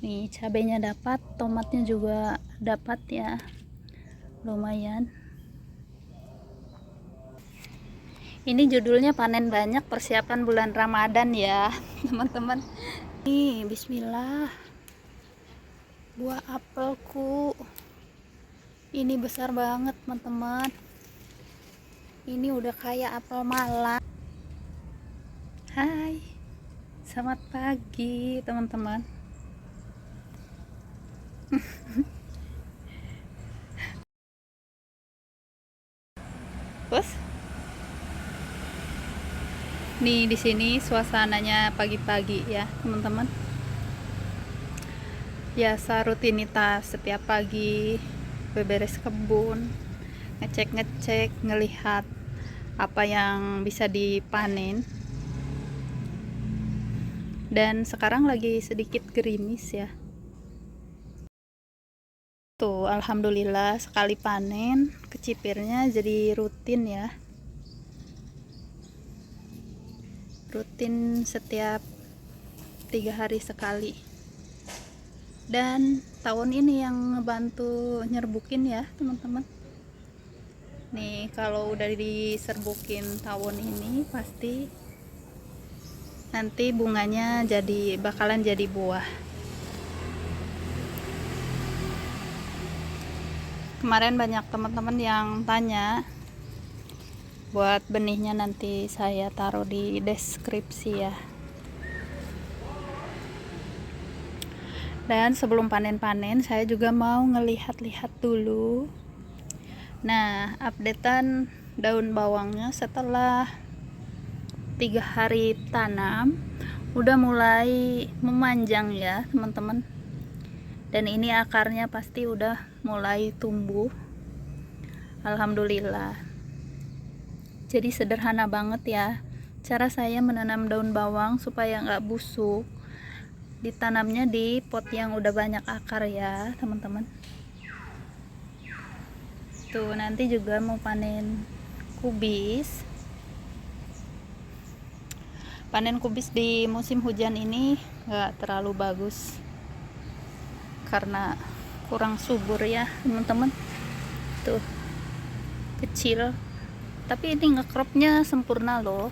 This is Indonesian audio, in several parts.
Nih cabenya dapat, tomatnya juga dapat ya, lumayan. Ini judulnya panen banyak persiapan bulan Ramadan ya teman-teman. Nih bismillah, buah apelku ini besar banget teman-teman. Ini udah kayak apel Malang. Hai, selamat pagi teman-teman. Bos, nih di sini suasananya pagi-pagi ya teman-teman. Biasa rutinitas setiap pagi, beberes kebun, ngecek-ngecek, ngelihat apa yang bisa dipanen. Dan sekarang lagi sedikit gerimis ya. Tuh, alhamdulillah sekali panen, kecipirnya jadi rutin ya. Rutin setiap 3 hari sekali. Dan tahun ini yang ngebantu nyerbukin ya teman-teman. Nih kalau udah diserbukin tahun ini pasti nanti bunganya bakalan jadi buah. Kemarin banyak teman-teman yang tanya, buat benihnya nanti saya taruh di deskripsi ya. Dan sebelum panen-panen saya juga mau ngelihat-lihat dulu. Nah, updatean daun bawangnya setelah 3 hari tanam udah mulai memanjang ya teman-teman. Dan ini akarnya pasti udah mulai tumbuh, alhamdulillah. Jadi sederhana banget ya cara saya menanam daun bawang supaya nggak busuk. Ditanamnya di pot yang udah banyak akar ya teman-teman. Tuh nanti juga mau panen kubis. Panen kubis di musim hujan ini nggak terlalu bagus karena kurang subur ya teman-teman. Tuh kecil, tapi ini ngecropnya sempurna loh.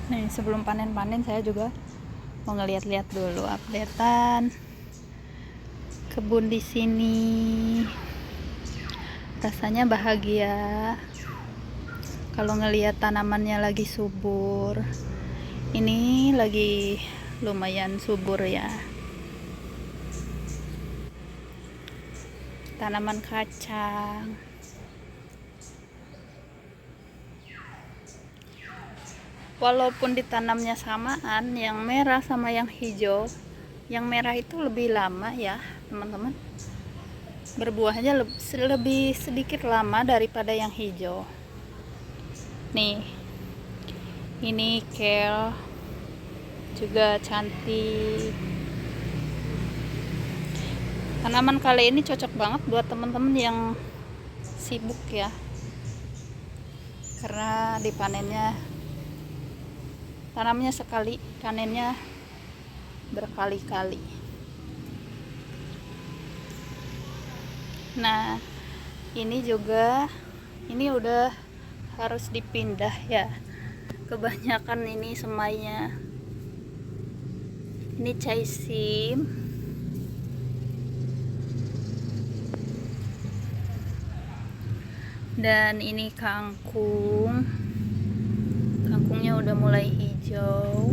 Nih sebelum panen-panen saya juga mau ngeliat-liat dulu updatean kebun di sini. Rasanya bahagia kalau ngelihat tanamannya lagi subur. Ini lagi lumayan subur ya. Tanaman kacang. Walaupun ditanamnya samaan, yang merah sama yang hijau, yang merah itu lebih lama ya teman-teman. Berbuahnya lebih sedikit lama daripada yang hijau. Nih, ini kale juga cantik. Tanaman kale ini cocok banget buat teman-teman yang sibuk ya, karena dipanennya, tanamnya sekali, panennya berkali-kali. Nah ini juga, ini udah harus dipindah ya, kebanyakan ini semainya. Ini caisim, dan ini kangkung. Kangkungnya udah mulai hijau.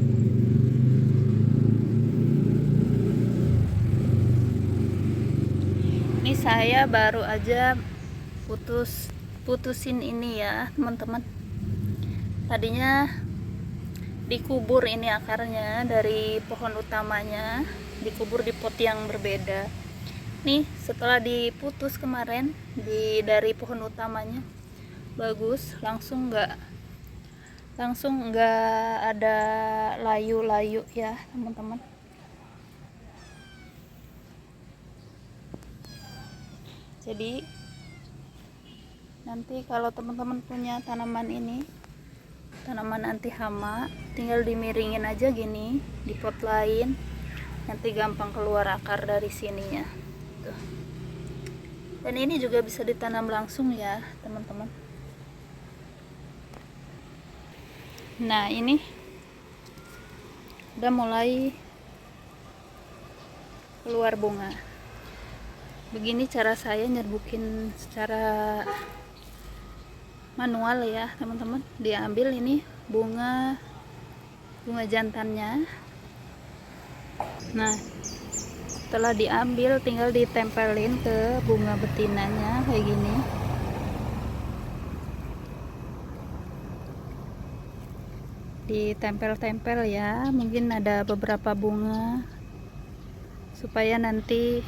Ini saya baru aja putusin ini ya teman-teman. Tadinya dikubur ini akarnya dari pohon utamanya, dikubur di pot yang berbeda. Nih setelah diputus kemarin dari pohon utamanya, bagus, langsung nggak ada layu-layu ya teman-teman. Jadi nanti kalau teman-teman punya tanaman ini, tanaman anti hama, tinggal dimiringin aja gini di pot lain, nanti gampang keluar akar dari sininya tuh. Dan ini juga bisa ditanam langsung ya teman-teman. Nah ini udah mulai keluar bunga. Begini cara saya nyerbukin secara manual ya teman-teman. Diambil ini bunga jantannya. Nah setelah diambil tinggal ditempelin ke bunga betinanya kayak gini. Ditempel-tempel ya, mungkin ada beberapa bunga supaya nanti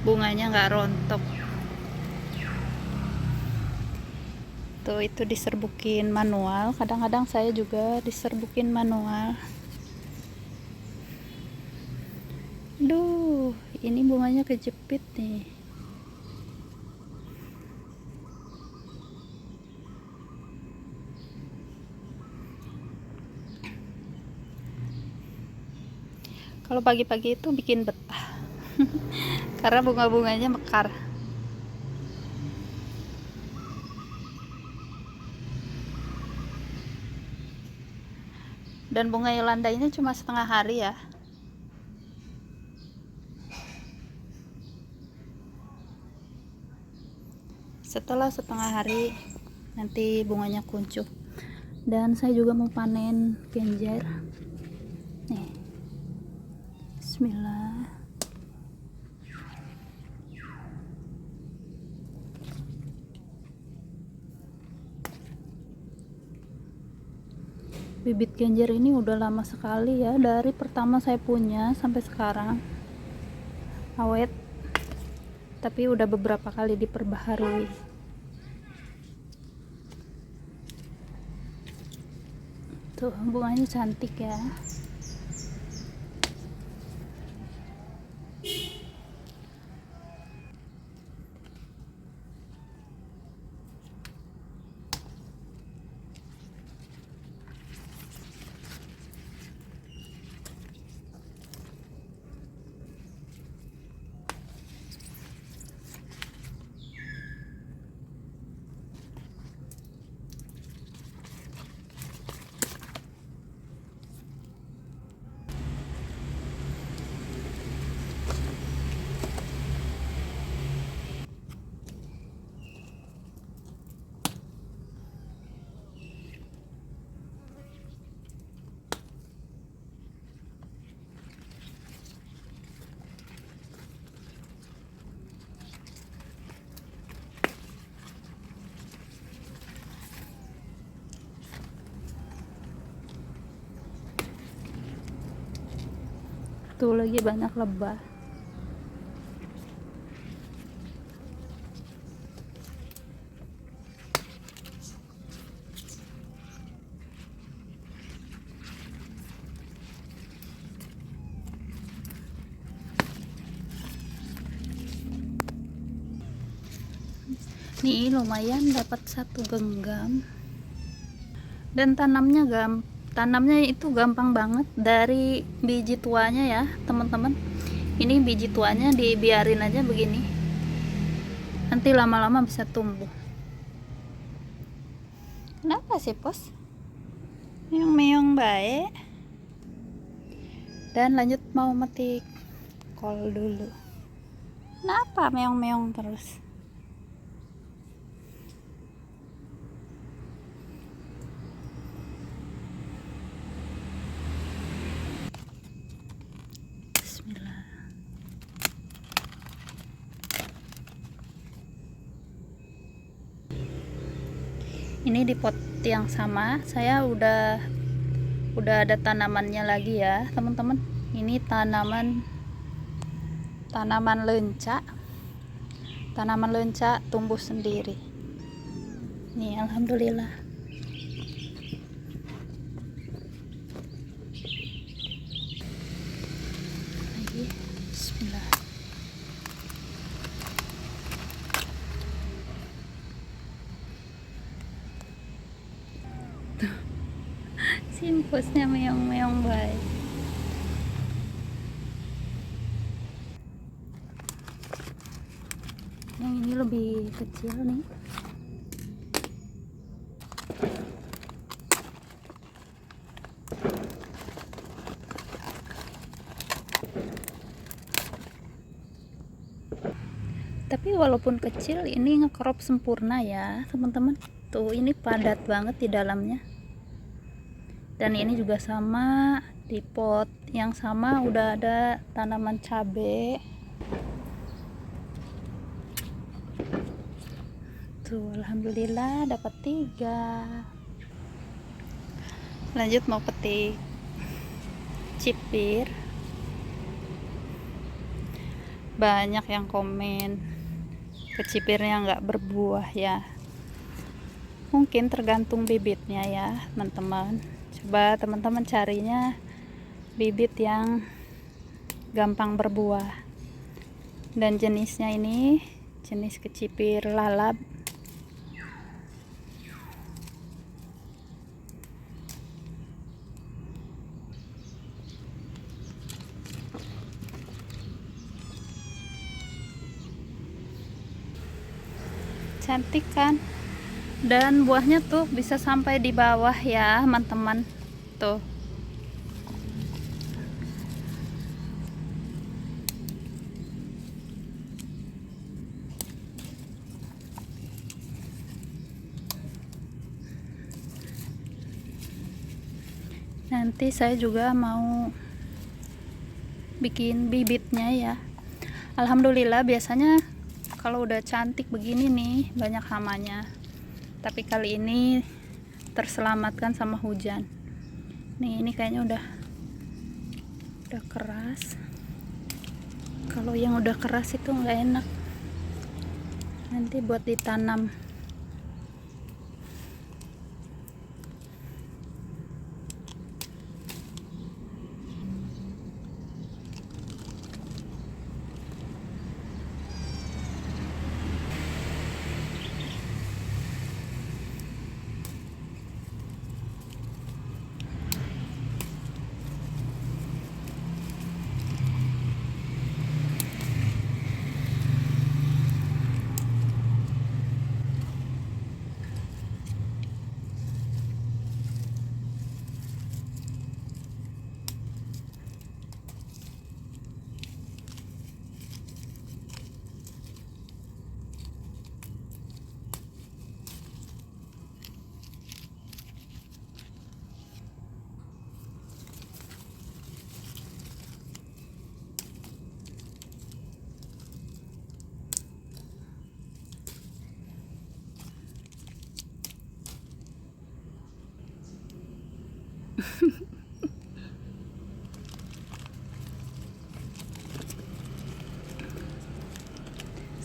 bunganya nggak rontok. Tuh itu diserbukin manual, kadang-kadang saya juga diserbukin manual. Duh, ini bunganya kejepit nih. Kalau pagi-pagi itu bikin betah karena bunga-bunganya mekar. Dan bunga Yolanda ini cuma setengah hari ya. Setelah setengah hari nanti bunganya kuncup. Dan saya juga mau panen genjer nih. Bismillah. Bibit genjer ini udah lama sekali ya, dari pertama saya punya sampai sekarang awet, tapi udah beberapa kali diperbaharui. Tuh bunganya cantik ya. Tuh lagi banyak lebah. Nih lumayan dapat satu genggam. Dan tanamnya itu gampang banget, dari biji tuanya ya teman-teman. Ini biji tuanya dibiarin aja begini, nanti lama-lama bisa tumbuh. Kenapa sih pos? Meong-meong baik. Dan lanjut mau metik kol dulu. Kenapa meong-meong terus? Bismillah. Ini di pot yang sama saya udah ada tanamannya lagi ya teman-teman. Ini tanaman lenca. Tanaman lenca tumbuh sendiri nih, alhamdulillah. Lagi, bismillah. Simpusnya meong-meong baik. ini lebih kecil nih. Tapi walaupun kecil ini ngekrop sempurna ya teman-teman. Tuh ini padat banget di dalamnya. Dan ini juga sama, di pot yang sama udah ada tanaman cabai. Tuh alhamdulillah dapat 3. Lanjut mau petik cipir. Banyak yang komen kecipirnya nggak berbuah ya. Mungkin tergantung bibitnya ya teman-teman. Coba teman-teman carinya bibit yang gampang berbuah. Dan jenisnya ini jenis kecipir lalap. Cantik kan? Dan buahnya tuh bisa sampai di bawah ya teman-teman. Tuh nanti saya juga mau bikin bibitnya ya. Alhamdulillah biasanya kalau udah cantik begini nih banyak hamanya, tapi kali ini terselamatkan sama hujan. Nih ini kayaknya udah keras. Kalau yang udah keras itu nggak enak nanti buat ditanam.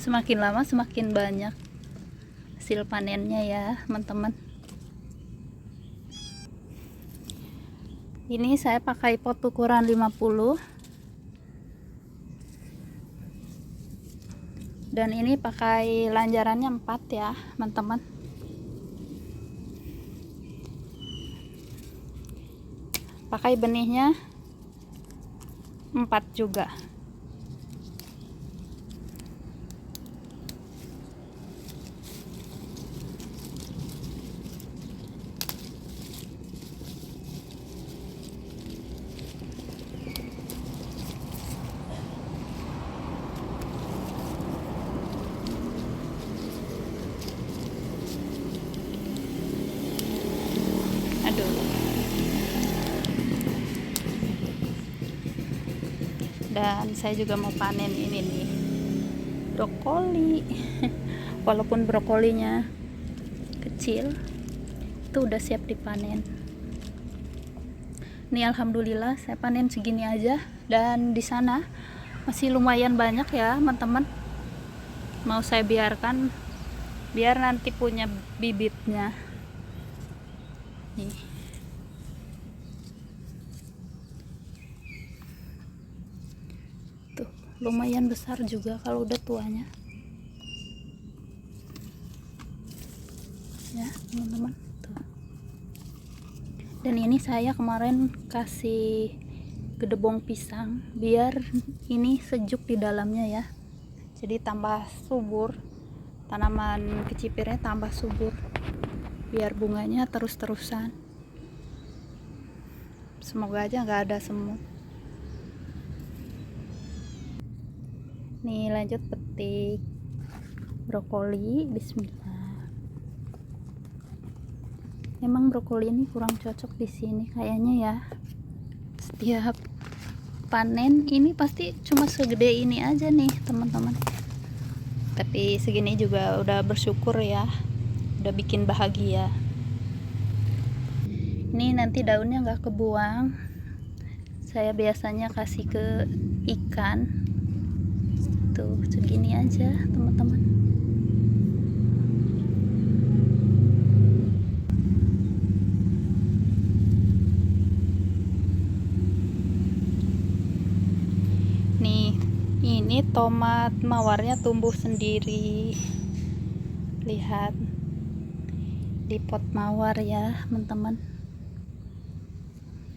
Semakin lama semakin banyak hasil panennya ya teman-teman. Ini saya pakai pot ukuran 50 dan ini pakai lanjarannya 4 ya teman-teman. Pakai benihnya 4 juga. Dan saya juga mau panen ini nih, brokoli. Walaupun brokolinya kecil, itu udah siap dipanen. Nih alhamdulillah saya panen segini aja, dan di sana masih lumayan banyak ya teman-teman. Mau saya biarkan biar nanti punya bibitnya. Nih. Lumayan besar juga kalau udah tuanya ya teman-teman. Dan ini saya kemarin kasih gedebong pisang biar ini sejuk di dalamnya ya, jadi tambah subur tanaman kecipirnya tambah subur, biar bunganya terus-terusan. Semoga aja nggak ada semut. Nih lanjut petik brokoli. Bismillah. Emang brokoli ini kurang cocok di sini kayaknya ya. Setiap panen ini pasti cuma segede ini aja nih teman-teman, tapi segini juga udah bersyukur ya, udah bikin bahagia. Ini nanti daunnya nggak kebuang, saya biasanya kasih ke ikan. Tuh segini aja teman-teman. Nih, ini tomat mawarnya tumbuh sendiri. Lihat di pot mawar ya teman-teman.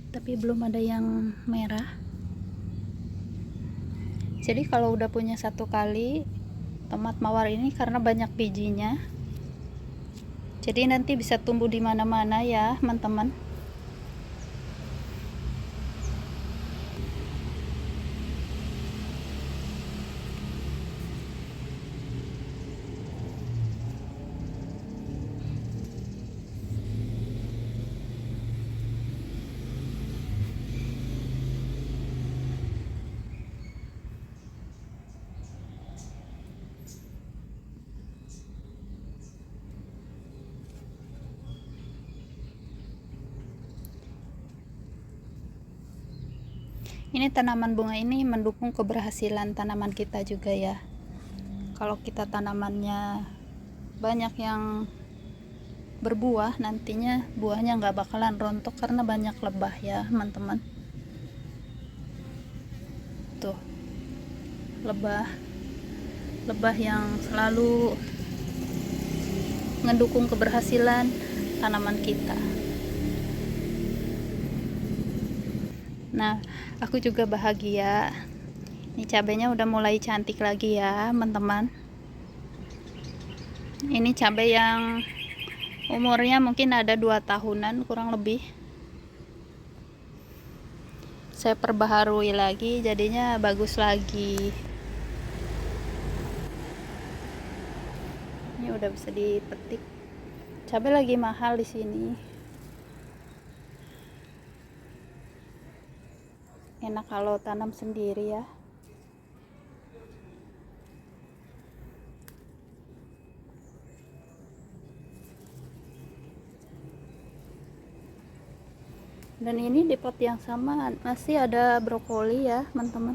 Tapi belum ada yang merah. Jadi kalau udah punya satu kali tomat mawar ini, karena banyak bijinya, jadi nanti bisa tumbuh di mana-mana ya teman-teman. Ini tanaman bunga ini mendukung keberhasilan tanaman kita juga ya. Kalau kita tanamannya banyak yang berbuah, nantinya buahnya nggak bakalan rontok karena banyak lebah ya teman-teman. Tuh, lebah yang selalu mendukung keberhasilan tanaman kita. Nah, aku juga bahagia. Ini cabenya udah mulai cantik lagi ya teman-teman. Ini cabai yang umurnya mungkin ada 2 tahunan kurang lebih. Saya perbaharui lagi, jadinya bagus lagi. Ini udah bisa dipetik. Cabai lagi mahal di sini. Enak kalau tanam sendiri ya. Dan ini di pot yang sama masih ada brokoli ya teman-teman.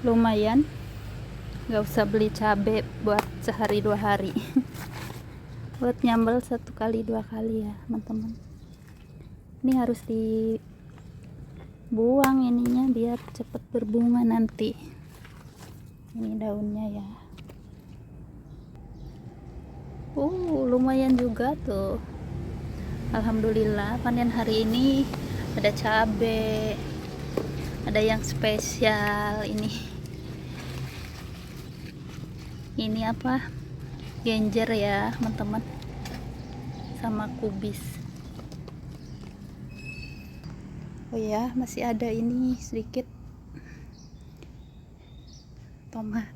Lumayan, nggak usah beli cabai buat sehari 2 hari. Buat nyambel 1 kali 2 kali ya teman-teman. Ini harus dibuang ininya biar cepet berbunga nanti. Ini daunnya ya. Lumayan juga tuh. Alhamdulillah panen hari ini ada cabai, ada yang spesial ini. Ini apa, genjer ya teman-teman, sama kubis. Oh ya, masih ada ini sedikit tomat.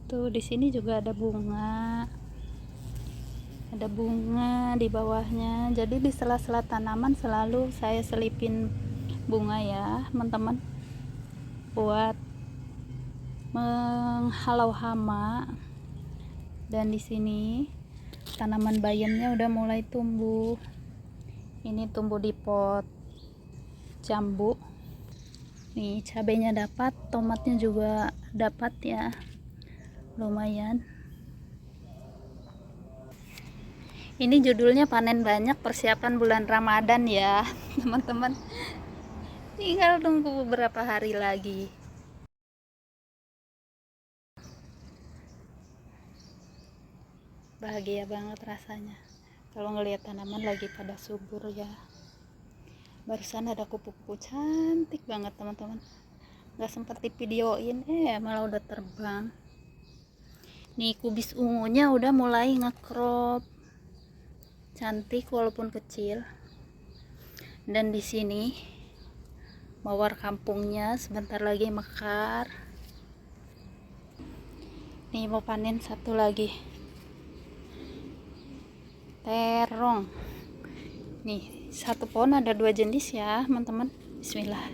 Tuh di sini juga ada bunga. Ada bunga di bawahnya. Jadi di sela-sela tanaman selalu saya selipin bunga ya, teman-teman. Buat menghalau hama. Dan di sini tanaman bayamnya udah mulai tumbuh. Ini tumbuh di pot jambu. Nih, cabenya dapat, tomatnya juga dapat ya. Lumayan. Ini judulnya panen banyak persiapan bulan Ramadan ya teman-teman. Tinggal tunggu beberapa hari lagi. Bahagia banget rasanya kalau ngelihat tanaman lagi pada subur ya. Barusan ada kupu-kupu cantik banget teman-teman, nggak sempat divideoin, malah udah terbang. Nih kubis ungunya udah mulai ngekrop, cantik walaupun kecil. Dan di sini mawar kampungnya sebentar lagi mekar. Nih mau panen satu lagi, terong. Nih satu pohon ada 2 jenis ya teman-teman. Bismillah.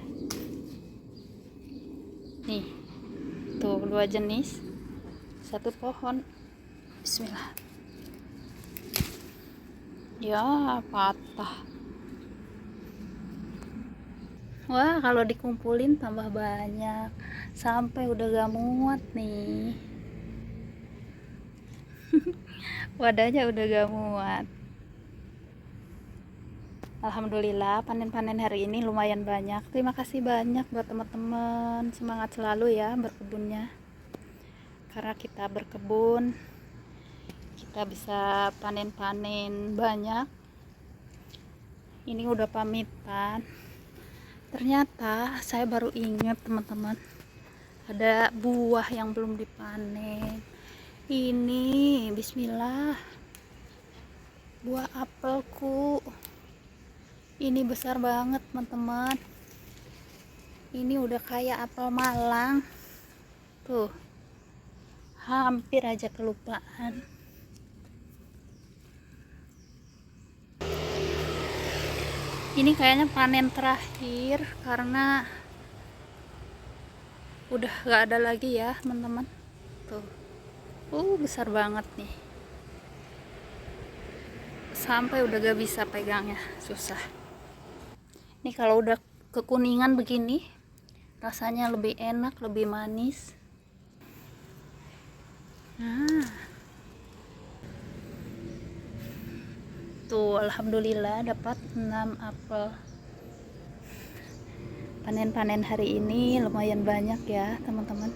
Nih tuh 2 jenis satu pohon. Bismillah. Ya patah. Wah kalau dikumpulin tambah banyak, sampai udah gak muat nih. Wadahnya udah gak muat. Alhamdulillah panen-panen hari ini lumayan banyak. Terima kasih banyak buat teman-teman, semangat selalu ya berkebunnya. Karena kita berkebun, kita bisa panen-panen banyak. Ini udah pamitan. Ternyata saya baru ingat teman-teman, ada buah yang belum dipanen. Ini bismillah, buah apelku. Ini besar banget teman-teman. Ini udah kayak apel Malang. Tuh, hampir aja kelupaan. Ini kayaknya panen terakhir karena udah gak ada lagi ya teman-teman. Tuh, besar banget nih. Sampai udah gak bisa pegangnya, susah. Ini kalau udah kekuningan begini, rasanya lebih enak, lebih manis. Nah, tuh alhamdulillah dapat 6 apel. Panen-panen hari ini lumayan banyak ya teman-teman.